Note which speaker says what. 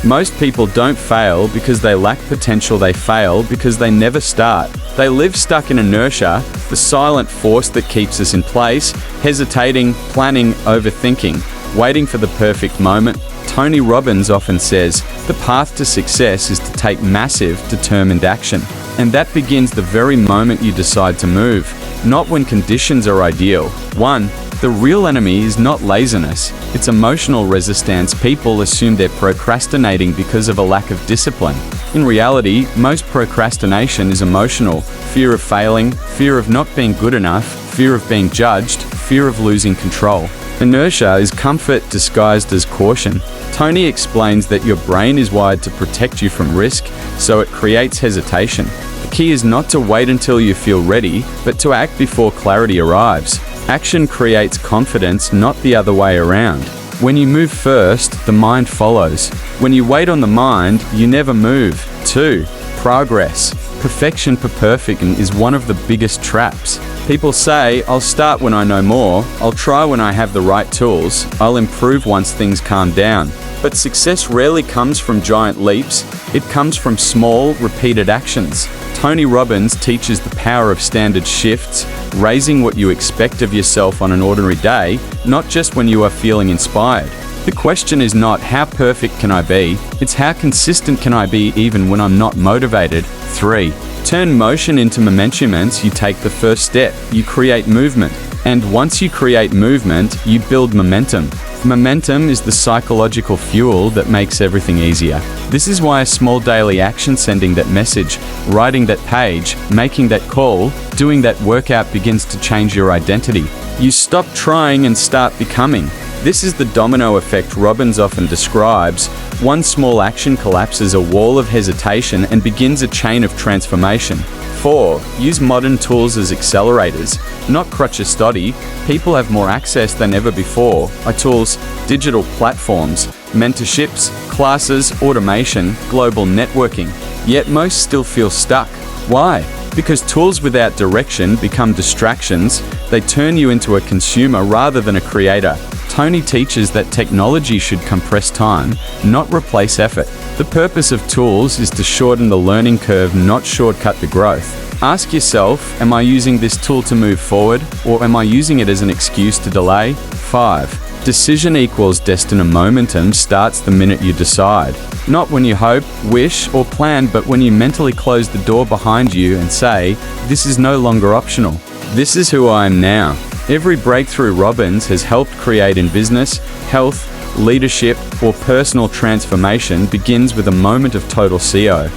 Speaker 1: Most people don't fail because they lack potential, they fail because they never start. They live stuck in inertia, the silent force that keeps us in place, hesitating, planning, overthinking, waiting for the perfect moment. Tony Robbins often says, the path to success is to take massive, determined action. And that begins the very moment you decide to move, not when conditions are ideal. 1. The real enemy is not laziness, it's emotional resistance. People assume they're procrastinating because of a lack of discipline. In reality, most procrastination is emotional. Fear of failing, fear of not being good enough, fear of being judged, fear of losing control. Inertia is comfort disguised as caution. Tony explains that your brain is wired to protect you from risk, so it creates hesitation. The key is not to wait until you feel ready, but to act before clarity arrives. Action creates confidence, not the other way around. When you move first, the mind follows. When you wait on the mind, you never move. 2. Progress. Perfection per perfection is one of the biggest traps. People say, I'll start when I know more, I'll try when I have the right tools, I'll improve once things calm down. But success rarely comes from giant leaps, it comes from small, repeated actions. Tony Robbins teaches the power of standard shifts, raising what you expect of yourself on an ordinary day, not just when you are feeling inspired. The question is not how perfect can I be, it's how consistent can I be even when I'm not motivated. 3. Turn motion into momentum. You take the first step, you create movement. And once you create movement, you build momentum. Momentum is the psychological fuel that makes everything easier. This is why a small daily action, sending that message, writing that page, making that call, doing that workout begins to change your identity. You stop trying and start becoming. This is the domino effect Robbins often describes. One small action collapses a wall of hesitation and begins a chain of transformation. 4. Use modern tools as accelerators, not crutches. Study. People have more access than ever before. Tools, digital platforms, mentorships, classes, automation, global networking. Yet most still feel stuck. Why? Because tools without direction become distractions. They turn you into a consumer rather than a creator. Tony teaches that technology should compress time, not replace effort. The purpose of tools is to shorten the learning curve, not shortcut the growth. Ask yourself, am I using this tool to move forward, or am I using it as an excuse to delay? 5. Decision equals destiny. Momentum starts the minute you decide. Not when you hope, wish, or plan, but when you mentally close the door behind you and say, this is no longer optional. This is who I am now. Every breakthrough Robbins has helped create in business, health, leadership, or personal transformation begins with a moment of total CO.